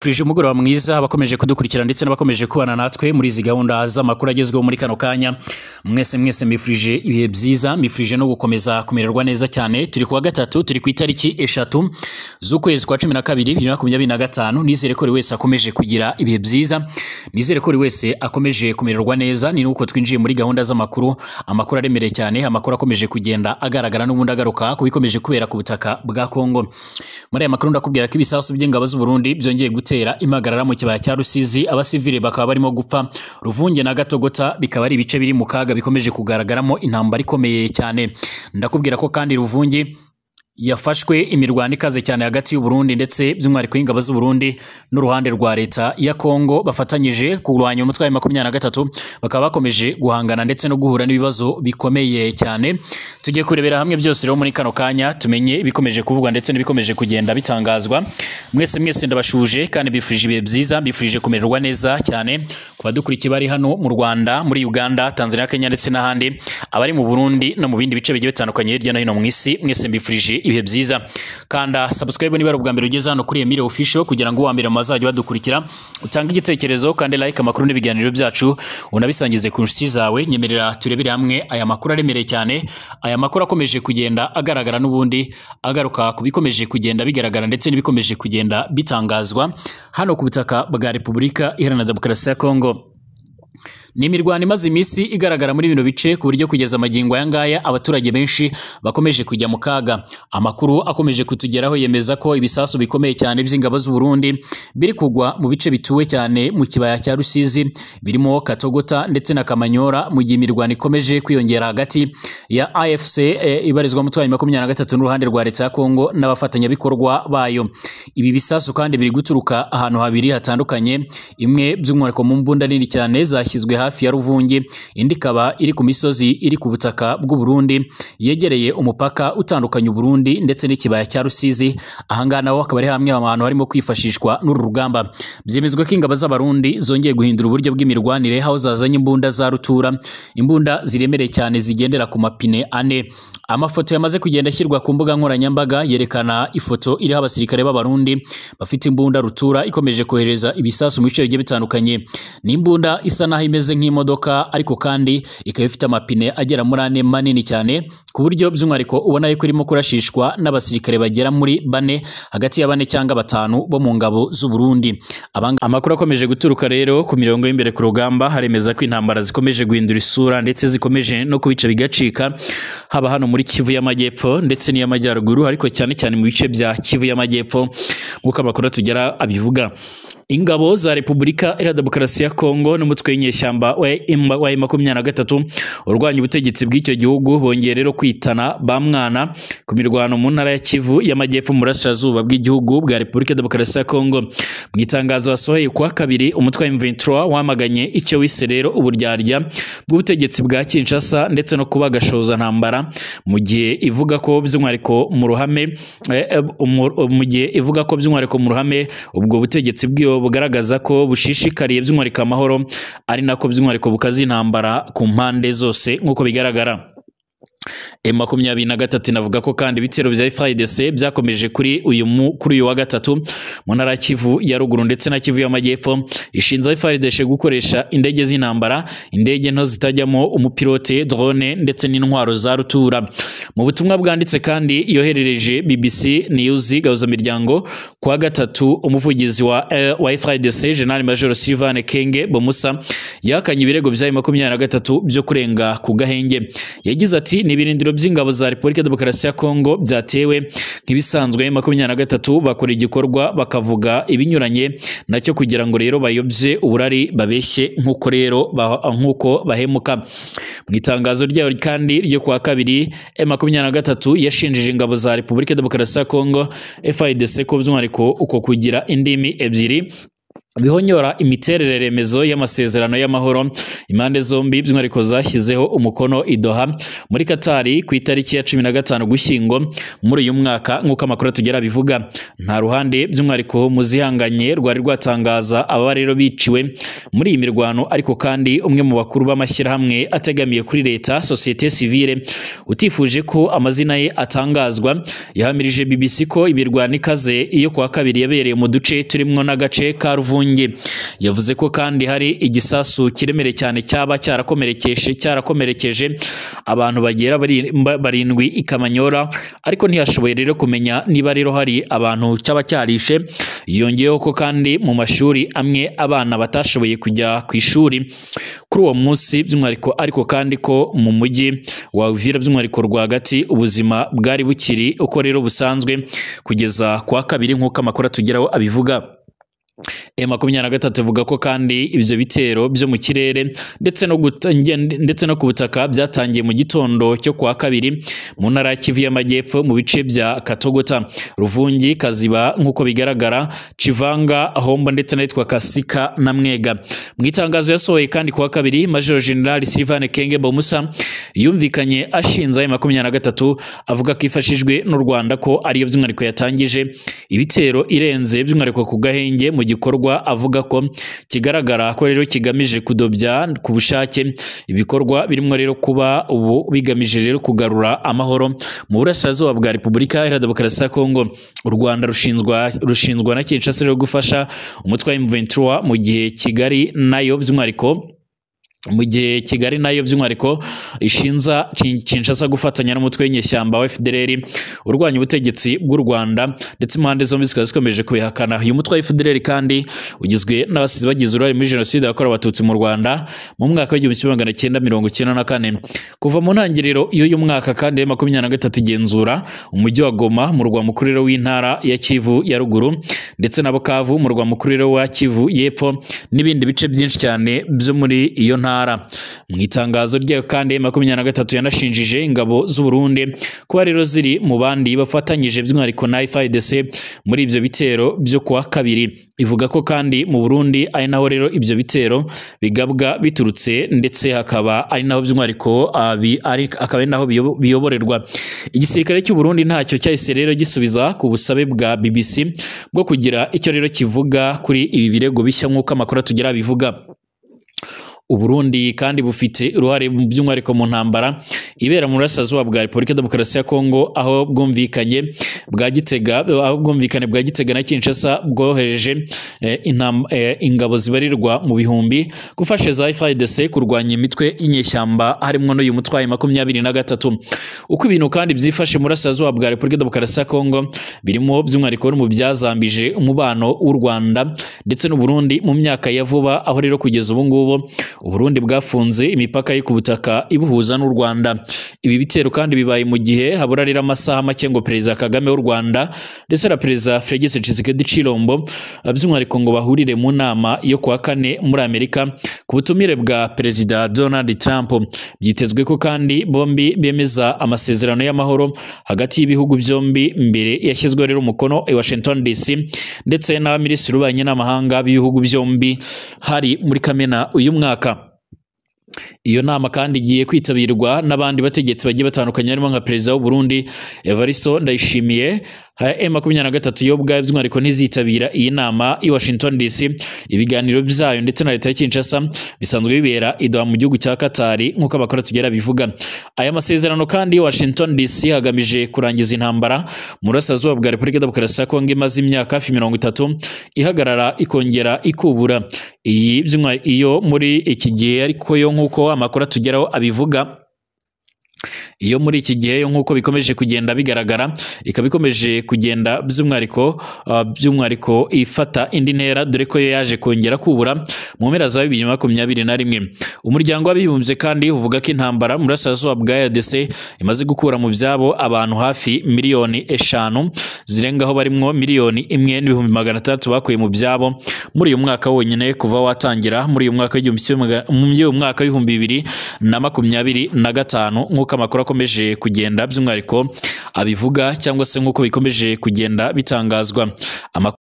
Frije umugoroba mwiza abakomeje kudukurikira ndetse n'abakomeje kubana natwe muri izi gahunda z'amakuru agezweho muri kano kanya. Mwese mifrije ibihe byiza, mifrije no gukomeza kumererwa neza cyane. Turi kuwa gatatu, turi ku itariki 3 z'ukwezi kwa 12 2025. Nizere ko wese akomeje kugira ibihe byiza, nizere ko wese akomeje kumererwa neza. Ni nuko twinjiye muri gahunda z'amakuru, amakuru aremereye cyane, amakuru akomeje kugenda agaragara n'ubundi agaruka kubikomeje kubera ku butaka bwa Kongo. Muri aya makuru ndakubwira ko ibisasu by'ingabo z'u Burundi byongeye gutera impagarara mu kibaya cya Rusizi, abasivile bakaba barimo gupfa. Ruvunge na Gatogota bikaba ari ibice biri mu kaga bikomeje kugaragaramo intambara ikomeye cyane. Ndakubwira ko kandi Ruvunge yafashwe imirwano ikaze cyane hagati y'u Burundi ndetse by'umwihariko y'ingabo z'u Burundi n'uruhande rwa leta ya Kongo bafatanyije kurwanya umutwe wa 23 bakaba bakomeje guhangana ndetse no guhura n'ibibazo bikomeye cyane. Tugiye kurebera hamwe byose rero muri kano kanya tumenye bikomeje kuvugwa ndetse n'ibikomeje kugenda bitangazwa. Mwese ndabashuje kandi bifurije ibihe byiza, bifurije kumererwa neza cyane kubadukurikiye bari hano mu Rwanda, muri Uganda, Tanzania, Kenya ndetse n'ahandi, abari mu Burundi no mu bindi bice bigiye bitandukanye hirya no hino mu isi. Mwese mbifurije ibihe byiza. Kanda subscribe niba ari ubwa mbere ugeze hano kuri Emile Official kugira ngo uwambere mazajye badukurikira, utange igitekerezo kandi like amakuru n'ibiganiro byacu unabisangize ku nshuti zawe. Nyemerera turebere hamwe aya makuru aremereye cyane, aya makuru akomeje kugenda agaragara n'ubundi agaruka kubikomeje kugenda bigaragara ndetse n'ibikomeje kugenda bitangazwa hano ku butaka bwa Repubulika Iharanira Demokarasi ya Kongo. Ni imirwano imaze imisi igaragara muri bino bice ku buryo kugeza amagingo aya ngaya abaturage benshi bakomeje kujya mu kaga. Amakuru akomeje kutugeraho yemeza ko ibisasu bikomeye cyane by'ingabo z'u Burundi biri kugwa mu bice bituwe cyane mu kibaya cya Rusizi, birimo Katogota ndetse na Kamanyora, mu gihe imirwano ikomeje kwiyongera hagati ya AFC ibarizwa mu twanya 23 n'uruhande rwa leta ya Kongo n'abafatanyabikorwa bayo. Ibi bisasu kandi biri guturuka ahantu habiri hatandukanye, imwe by'umwihariko mu mbunda nini cyane zashyizwe hafi ya Ruvunge, indi kaba iri ku misozi iri ku butaka bw'u Burundi yegereye umupaka utandukanye u Burundi ndetse n'ikibaya cya Rusizi. Ahangana naho akaba ari hamwe abantu harimo kwifashishwa n'uru rugamba. Byemezwa ko ingabo z'abarundi zongeye guhindura uburyo bw'imirwanire, aho zazanye imbunda za rutura, imbunda ziremereye cyane zigendera ku mapine 4. Amafoto yamaze kugenda ashyirwa ku mbuga nkoranyambaga yerekana ifoto iriho abasirikare b'abarundi bafite imbunda rutura ikomeje kohereza ibisasu mu bice bigiye bitandukanye. Ni imbunda isa naho imeze nk'imodoka ariko kandi ikaba ifite amapine agera muri 4 manini cyane, ku buryo by'umwihariko ubona yuko irimo kurashishwa n'abasirikare bagera muri 4, hagati ya 4 cyangwa 5 bo mu ngabo z'u Burundi. Amakuru akomeje guturuka rero ku mirongo y'imbere ku rugamba haremeza ko intambara zikomeje guhindura isura ndetse zikomeje no kubica bigacika, haba hano muri Kivu y'Amajyepfo ndetse n'iy'Amajyaruguru, ariko cyane mu bice bya Kivu y'Amajyepfo nk'uko amakuru tugera abivuga. Ingabo za Repubulika Iharanira Demokarasi ya Kongo n'umutwe w'inyeshyamba wa M23 urwanya ubutegetsi bw'icyo gihugu bongeye rero kwitana ba mwana ku mirwano mu ntara ya Kivu y'Amajyepfo mu burasirazuba bw'igihugu bwa Repubulika Demokarasi ya Kongo. Mu itangazo hasohoye kuwa kabiri, umutwe wa M23 wamaganye icyo wise rero uburyarya bw'ubutegetsi bwa Kinshasa ndetse no kuba gashoza ntambara, mu gihe ivuga ko by'umwihariko mu ruhame ubwo butegetsi bw'iyo bugaragaza ko bushishikariye by'umwihariko amahoro, ari nako by'umwihariko bukaza intambara ku mpande zose nk'uko bigaragara. M23 navuga ko kandi ibitero bya FARDC byakomeje kuri uyu wa gatatu mu ntara ya Kivu ya ruguru ndetse na Kivu y'Amajyepfo, ishinzwe FARDC gukoresha indege z'intambara, indege nto zitajyamo umupilote, drone ndetse n'intwaro za rutura. Mu butumwa bwanditse kandi yoherereje BBC News gahuza miryango kwa gatatu, umuvugizi wa FARDC General Major Sylvain Kenge Bomusa yakanye ibirego bya M23 byo kurenga ku gahenge. Yagize ati ni ibirindiro by'ingabo za Repubulika Demokarasi ya Kongo byatewe nk'ibisanzwe. M23 bakora igikorwa bakavuga ibinyuranye nacyo kugira ngo rero bayobye uburari babeshye nk'uko bahemuka. Mu itangazo ryayo kandi ryo kwa kabiri, M23 yashinjije ingabo za Repubulika Demokarasi ya Kongo FARDC ko by'umwihariko uko kugira indimi ebyiri bihonyora imiterere remezo y'amasezerano y'amahoro impande zombi by'umwihariko zashyizeho umukono i Doha muri Katari ku itariki ya 15 Gushyingo muri uyu mwaka nk'uko amakuru tugera bivuga. Nta ruhande by'umwihariko muzihanganye rwari rwatangaza aba rero biciwe muri iyi mirwano, ariko kandi umwe mu bakuru b'amashyirahamwe ategamiye kuri leta societe civile utifuje ko amazina ye atangazwa yahamirije BBC ko imirwano ikaze iyo kwa kabiri yabereye mu duce turimo n'agace ka Ruvungi. Yavuze ko kandi hari igisasu kiremere cyane cyaba cyarakomerekeje abantu bagera barindwi i Kamanyora, ariko ntiyashoboye rero kumenya niba rero hari abantu cyaba cyarishe. Yongeyeho ko kandi mu mashuri amwe abana batashoboye kujya ku ishuri kuri uwo munsi by'umwihariko, ariko kandi ko mu mujyi wa Uvira by'umwihariko rwagati ubuzima bwari bukiri uko rero busanzwe kugeza kwa kabiri nk'uko amakuru atugeraho abivuga. M23 ivuga ko kandi ibyo bitero byo mu kirere ndetse no ku butaka byatangiye mu gitondo cyo kwa kabiri mu ntara ya Kivu y'Amajyepfo mu bice bya Katogota, Ruvungi, Kaziba nk'uko bigaragara, Chivanga, Hombo ndetse n'ahitwa Kasika na Mwega. Mu itangazo yasohoye kandi kwa kabiri, Major General Sylvain Kenge Bomusa yumvikanye ashinza M23 avuga ko ifashijwe n'u Rwanda ko ariyo by'umwihariko yatangije ibitero irenze by'umwihariko ku Gahenge mu gikorwa avuga ko kigaragara ko rero kigamije kudobya ku bushake ibikorwa birimo rero kuba ubu bigamije rero kugarura amahoro mu burasirazuba bwa Repubulika Iharanira Demokarasi ya Kongo. U Rwanda rushinzwa na Kinshasa rero gufasha umutwe wa M23 mu gihe Kigali nayo by'umwihariko ishinza Kinshasa gufatanya n'umutwe w'inyeshyamba wa FDLR urwanya ubutegetsi bw'u Rwanda, ndetse impande zombi zikaba zikomeje kubihakana. Uyu mutwe wa FDLR kandi ugizwe n'abasizi bagize uruhare muri jenoside yakorewe abatutsi mu Rwanda mu mwaka wa 1994. Kuva mu ntangiriro y'uyu mwaka kandi M23 igenzura umujyi wa Goma mu rwa mukuru rero w'intara ya Kivu ya ruguru, ndetse na Bukavu mu rwa mukuru rero wa Kivu y'Epfo n'ibindi bice byinshi cyane byo muri iyo ntara. Mu itangazo ryayo kandi M23 yanashinjije ingabo z'u Burundi kuba rero ziri mu bandi bafatanyije by'umwihariko na FARDC muri ibyo bitero byo kuwa kabiri. Ivuga ko kandi mu Burundi ari naho rero ibyo bitero bigabwa biturutse, ndetse hakaba ari naho by'umwihariko akaba ari naho biyoborerwa. Igisirikare cy'u Burundi ntacyo cyahise rero gisubiza ku busabe bwa BBC bwo kugira icyo rero kivuga kuri ibi birego bishya nk'uko amakuru tugera bivuga. Uburundi kandi bufite uruhare by'umwihariko mu ntambara ibera mu burasirazuba bwa Repubulika Demokarasi ya Kongo, aho bwumvikane bwa Gitega na Kinshasa bwohereje ingabo zibarirwa mu bihumbi gufasha za FARDC kurwanya imitwe y'inyeshyamba harimo n'uyu mutwaye 23. Uko ibintu kandi byifashe mu burasirazuba bwa Repubulika Demokarasi ya Kongo birimo by'umwihariko mu byazambije umubano w'u Rwanda ndetse n'u Burundi mu myaka ya vuba, aho rero kugeza ubu ngubu Uburundi bwafunze imipaka yo ku butaka ibuhuza n'u Rwanda. Ibi bitero kandi bibaye mu gihe habura rero amasaha make ngo Perezida Kagame w'u Rwanda ndetse na Perezida Félix Tshisekedi Tshilombo by'umwihariko ngo bahurire mu nama yo kuwa kane muri Amerika ku butumire bwa Perezida Donald Trump. Byitezwe ko kandi bombi bemeza amasezerano y'amahoro hagati y'ibihugu byombi mbere yashyizwe rero umukono i Washington DC, ndetse n'abaminisitiri b'ububanyi n'amahanga b'ibihugu byombi hari muri Kamena uyu mwaka. Iyo nama kandi igiye kwitabirwa n'abandi bategetsi bagiye batandukanye harimo nka Perezida w'u Burundi Evariste Ndayishimiye. M23 yo bwayo by'umwihariko ntizitabira iyi nama i Washington DC. Ibiganiro byayo ndetse na leta ya Kinshasa bisanzwe bibera i Doha mu gihugu cya Katari nk'uko abakora tugera bivuga. Aya masezerano kandi i Washington DC hagamije kurangiza intambara mu burasirazuba bwa Repubulika Demokarasi ya Kongo imaze imyaka hafi 30 ihagarara ikongera ikubura. Iyo muri iki gihe ariko yo nk'uko amakuru tugeraho abivuga, iyo muri iki gihe nk'uko bikomeje kugenda bigaragara ikaba ikomeje kugenda by'umwihariko ifata indi ntera, dore ko yaje kongera kubura mu mpera za 2021. Umuryango w'abibumbye kandi uvuga ko intambara mu burasirazuba bwa RDC imaze gukura mu byabo abantu hafi miliyoni 5 zirengaho barimo miliyoni 1.600 bakuye mu byabo muri uyu mwaka wonyine kuva watangira muri uyu mwaka w'2025 nk'uko amakuru akomeje kugenda by'umwihariko abivuga cyangwa se nk'uko bikomeje kugenda bitangazwa.